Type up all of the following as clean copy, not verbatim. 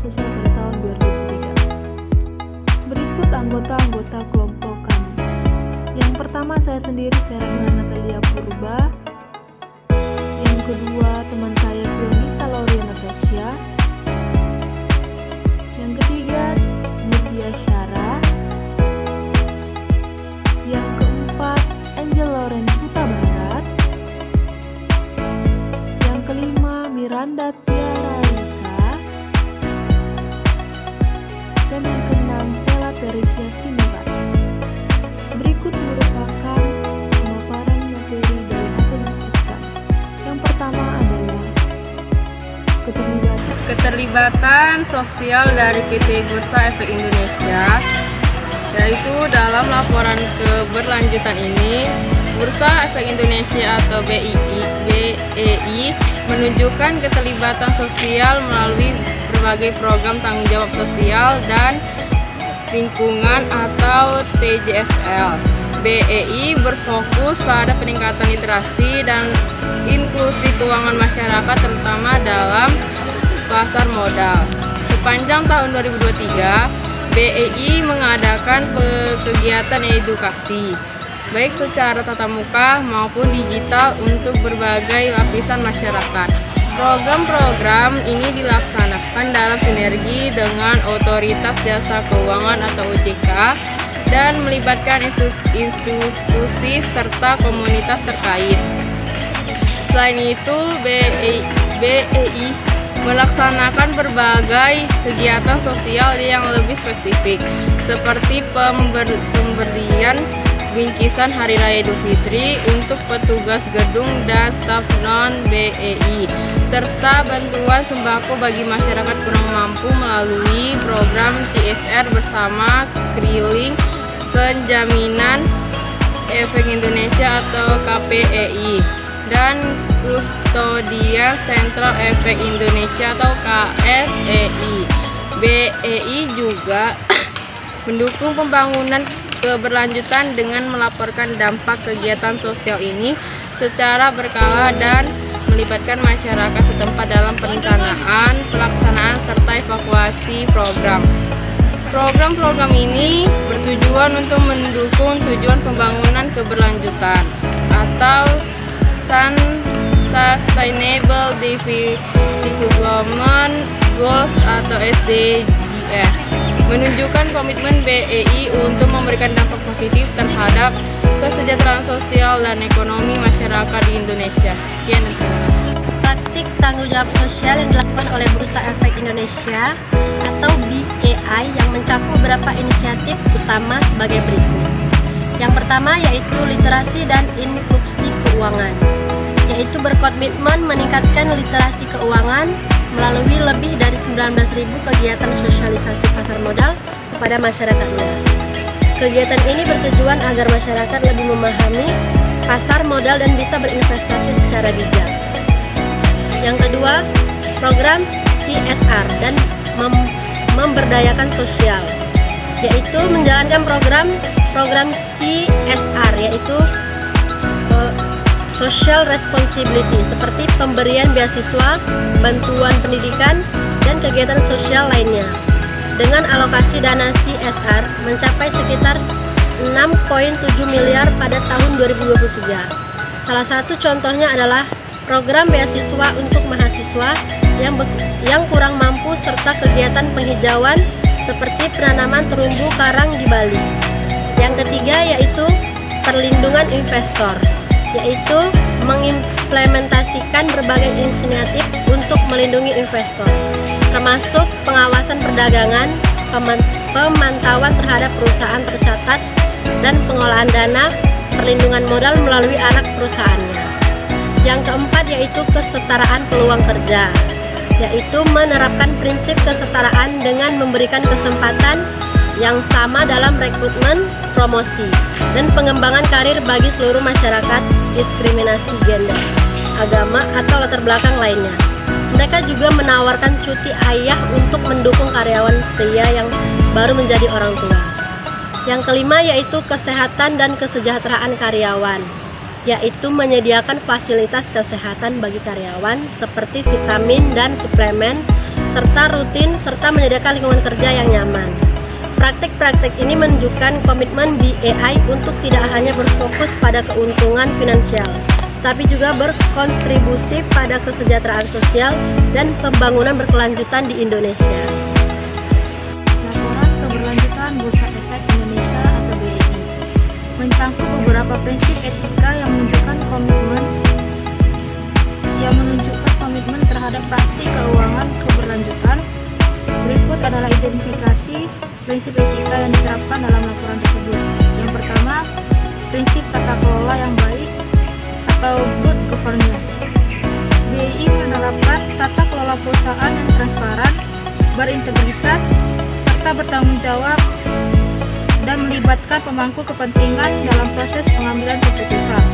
sosial pada tahun 2003. Berikut anggota-anggota kelompok kami. Yang pertama saya sendiri, Vera Natalia Purba. Yang kedua teman saya, Fionita Lauria Natasha. Yang ketiga, Mutia Syara. Yang keempat, Angel Loren Suta Barat. Yang kelima, Miranda Tiara Rika. Dan yang keenam, Sela Teresia Sinurat. Berikut merupakan pemaparan materi dari hasil diskusi kami. Yang pertama adalah keterlibatan sosial dari PT Bursa Efek Indonesia, yaitu dalam laporan keberlanjutan ini, Bursa Efek Indonesia atau BEI menunjukkan keterlibatan sosial melalui berbagai program tanggung jawab sosial dan lingkungan atau TJSL. BEI berfokus pada peningkatan literasi dan inklusi keuangan masyarakat, terutama dalam pasar modal. Sepanjang tahun 2023, BEI mengadakan kegiatan edukasi, baik secara tatap muka maupun digital untuk berbagai lapisan masyarakat. Program-program ini dilaksanakan dalam sinergi dengan Otoritas Jasa Keuangan atau OJK dan melibatkan institusi serta komunitas terkait. Selain itu, BEI melaksanakan berbagai kegiatan sosial yang lebih spesifik, seperti pemberian bingkisan Hari Raya Idul Fitri untuk petugas gedung dan staf non-BEI, serta bantuan sembako bagi masyarakat kurang mampu melalui program CSR bersama Keliling Penjaminan Efek Indonesia atau KPEI dan Kustodian Sentral Efek Indonesia atau KSEI. BEI juga mendukung pembangunan keberlanjutan dengan melaporkan dampak kegiatan sosial ini secara berkala dan melibatkan masyarakat setempat dalam perencanaan, pelaksanaan, serta evaluasi program. Program-program ini bertujuan untuk mendukung tujuan pembangunan keberlanjutan atau Sustainable Development Goals atau SDGs, menunjukkan komitmen BEI untuk memberikan dampak positif terhadap kesejahteraan sosial dan ekonomi masyarakat di Indonesia. Sekian dan terima kasih. Praktik tanggung jawab sosial yang dilakukan oleh Bursa Efek Indonesia atau BEI yang mencakup beberapa inisiatif utama sebagai berikut. Yang pertama yaitu literasi dan inklusi keuangan, yaitu berkomitmen meningkatkan literasi keuangan melalui lebih dari 19.000 kegiatan sosialisasi pasar modal kepada masyarakat luas. Kegiatan ini bertujuan agar masyarakat lebih memahami pasar modal dan bisa berinvestasi secara bijak. Yang kedua, program CSR dan memberdayakan sosial, yaitu menjalankan program CSR, yaitu social responsibility, seperti pemberian beasiswa, bantuan pendidikan, dan kegiatan sosial lainnya. Dengan alokasi dana CSR mencapai sekitar 6,7 miliar pada tahun 2023. Salah satu contohnya adalah program beasiswa untuk mahasiswa yang kurang mampu serta kegiatan penghijauan seperti penanaman terumbu karang di Bali. Yang ketiga yaitu perlindungan investor, yaitu mengimplementasikan berbagai inisiatif untuk melindungi investor, termasuk pengawasan perdagangan, pemantauan terhadap perusahaan tercatat, dan pengolahan dana perlindungan modal melalui anak perusahaannya. Yang keempat yaitu kesetaraan peluang kerja, yaitu menerapkan prinsip kesetaraan dengan memberikan kesempatan yang sama dalam rekrutmen, promosi, dan pengembangan karir bagi seluruh masyarakat, diskriminasi gender, agama, atau latar belakang lainnya. Mereka juga menawarkan cuti ayah untuk mendukung karyawan pria yang baru menjadi orang tua. Yang kelima yaitu kesehatan dan kesejahteraan karyawan, yaitu menyediakan fasilitas kesehatan bagi karyawan seperti vitamin dan suplemen, serta rutin, serta menyediakan lingkungan kerja yang nyaman. Praktik-praktik ini menunjukkan komitmen BEI untuk tidak hanya berfokus pada keuntungan finansial, tapi juga berkontribusi pada kesejahteraan sosial dan pembangunan berkelanjutan di Indonesia. Laporan Keberlanjutan Bursa Efek Indonesia atau BEI mencangkup beberapa prinsip etika yang menunjukkan komitmen terhadap praktik keuangan keberlanjutan. Berikut adalah identifikasi prinsip etika yang diterapkan dalam laporan tersebut. Yang pertama, prinsip tata kelola yang baik atau good governance. BEI menerapkan tata kelola perusahaan yang transparan, berintegritas, serta bertanggung jawab dan melibatkan pemangku kepentingan dalam proses pengambilan keputusan.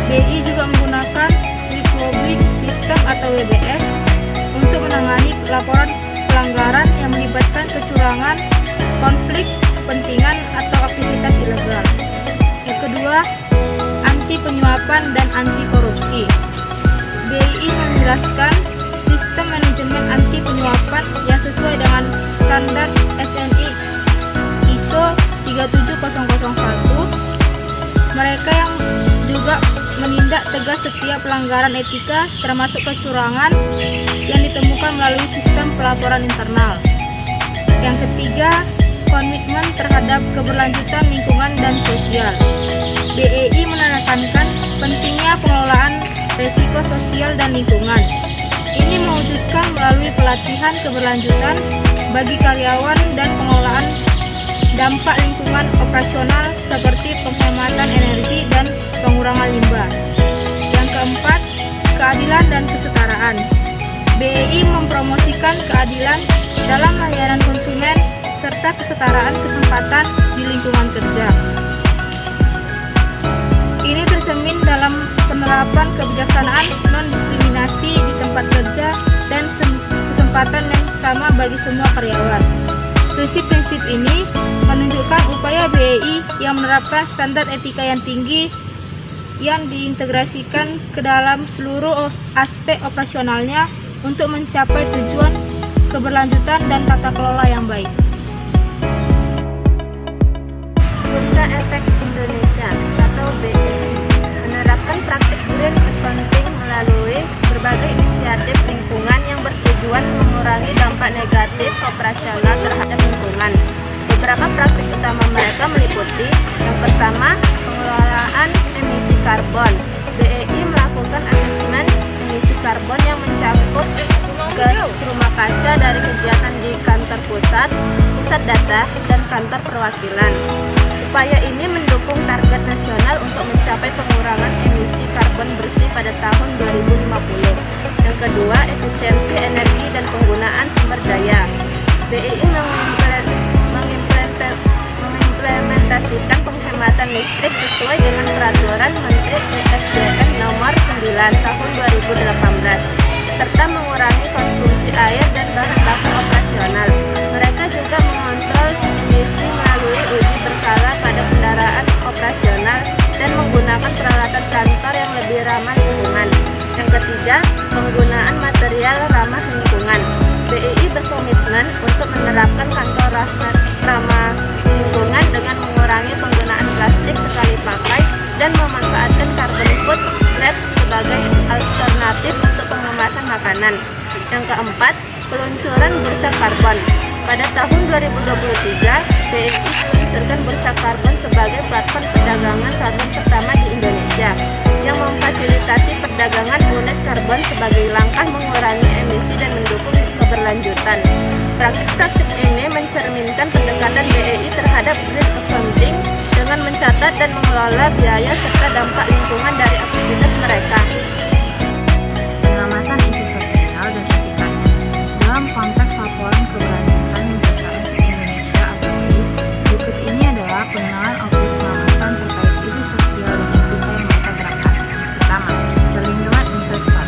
BEI juga menggunakan whistleblowing system atau WBS untuk menangani laporan pelanggaran yang melibatkan kecurangan, konflik kepentingan, atau aktivitas ilegal. Yang kedua, anti penyuapan dan anti korupsi. BEI menjelaskan sistem manajemen anti penyuapan yang sesuai dengan standar SNI ISO 37001. Mereka yang juga menindak tegas setiap pelanggaran etika termasuk kecurangan yang ditemukan melalui sistem pelaporan internal. Yang ketiga, komitmen terhadap keberlanjutan lingkungan dan sosial. BEI menekankan pentingnya pengelolaan risiko sosial dan lingkungan. Ini mewujudkan melalui pelatihan keberlanjutan bagi karyawan dan pengelolaan dampak lingkungan operasional seperti penghematan energi dan pengurangan limbah. Yang keempat, keadilan dan kesetaraan. BEI mempromosikan keadilan dalam layanan konsumen serta kesetaraan kesempatan di lingkungan kerja. Ini tercermin dalam penerapan kebijaksanaan non-diskriminasi di tempat kerja dan kesempatan yang sama bagi semua karyawan. Prinsip-prinsip ini menunjukkan upaya BEI yang menerapkan standar etika yang tinggi yang diintegrasikan ke dalam seluruh aspek operasionalnya untuk mencapai tujuan keberlanjutan dan tata kelola yang baik. Bursa Efek Indonesia atau BEI menerapkan praktik green accounting melalui berbagai inisiatif lingkungan yang bertujuan mengurangi dampak negatif operasional terhadap lingkungan. Beberapa praktik utama mereka meliputi: yang pertama, pengelolaan emisi karbon. BEI melakukan asesmen emisi karbon yang mencakup gas rumah kaca dari kegiatan di kantor pusat data, dan kantor perwakilan. Upaya ini mendukung target nasional untuk mencapai pengurangan emisi karbon bersih pada tahun 2050. Yang kedua, efisiensi energi dan penggunaan sumber daya. BEI mengimplementasikan penghematan listrik sesuai dengan peraturan Menteri ESDM nomor 9 tahun 2018 serta mengurangi konsumsi air dan bahan baku operasional. Mereka juga mengontrol emisi melalui uji berkala pada kendaraan operasional dan menggunakan peralatan kantor yang lebih ramah lingkungan. Yang ketiga, penggunaan material ramah lingkungan. BEI berkomitmen untuk menerapkan kantor ramah lingkungan dengan mengurangi penggunaan plastik sekali pakai dan memanfaatkan carbon footprint sebagai alternatif untuk pengemasan makanan. Yang keempat, peluncuran bursa karbon. Pada tahun 2023, BEI meluncurkan bursa karbon sebagai platform perdagangan karbon pertama di Indonesia yang memfasilitasi perdagangan unit karbon sebagai langkah mengurangi emisi dan mendukung keberlanjutan. Praktik-praktik ini mencerminkan pendekatan BEI terhadap green accounting dengan mencatat dan mengelola biaya serta dampak lingkungan dari aktivitas mereka. Pengamatan isu sosial dan etikanya dalam konteks laporan keberlanjutan Bursa Efek Indonesia atau BEI. Berikut ini adalah pengenalan objek pengamatan terkait isu sosial dan etika yang mereka gerakan. Pertama, perlindungan investor.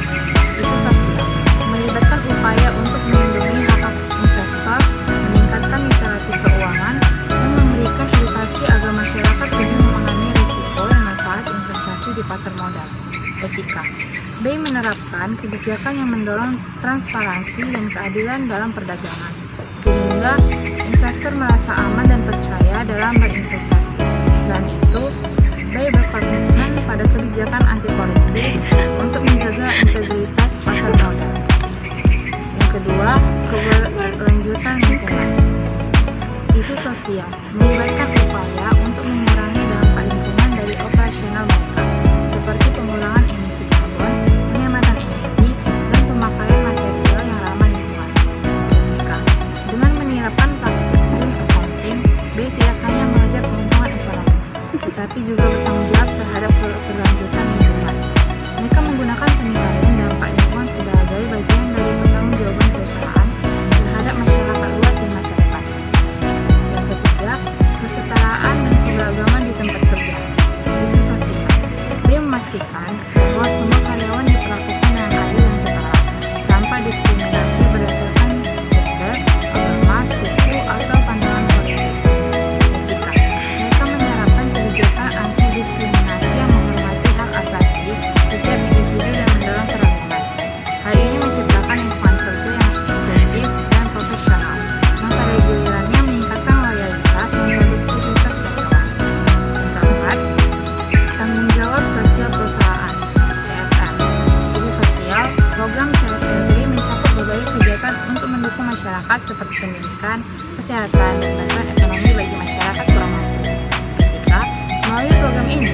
Isu sosial melibatkan upaya untuk melindungi hak investor, meningkatkan literasi keuangan, dan memberikan edukasi agar masyarakat lebih memahami risiko dan manfaat investasi di pasar modal. Etika. B. Menerapkan kebijakan yang mendorong transparansi dan keadilan dalam perdagangan, sehingga investor merasa aman dan percaya dalam berinvestasi. Selain itu, B. berkomitmen pada kebijakan anti korupsi untuk menjaga integritas pasar modal. Yang kedua, keberlanjutan lingkungan. Isu sosial melibatkan upaya untuk mengurangi dampak lingkungan dari operasional mereka, seperti pengurangan emisi karbon, penghematan energi, dan pemakaian material yang ramah lingkungan. Etika. Dengan menerapkan praktik green accounting, B tidak hanya mengejar keuntungan ekonomi, tetapi juga bertanggung jawab terhadap keberlanjutan lingkungan. Mereka menggunakan penilaian dampak lingkungan sebagai bagian dari pertanggungjawaban perusahaan terhadap masyarakat luas dan masyarakat. Yang ketiga, kesetaraan dan keberagaman di tempat kerja. Isu sosial. B memastikan bahwa semua karyawan diperlakukan dengan adil dan setara, tanpa diskriminasi berdasarkan gender, agama, suku, atau pandangan politik. Etika. Mereka menerapkan kebijakan anti-diskriminasi yang menghormati hak asasi setiap individu dan mendorong keragaman. Hal ini menciptakan lingkungan kerja yang inklusif dan profesional, yang pada gilirannya meningkatkan loyalitas dan produktivitas karyawan. Yang keempat, tanggung jawab sosial perusahaan (CSR). Isu sosial, program CSR mencakup berbagai kegiatan untuk mendukung masyarakat seperti pendidikan, kesehatan, dan bantuan ekonomi bagi masyarakat kurang mampu. Melalui program ini,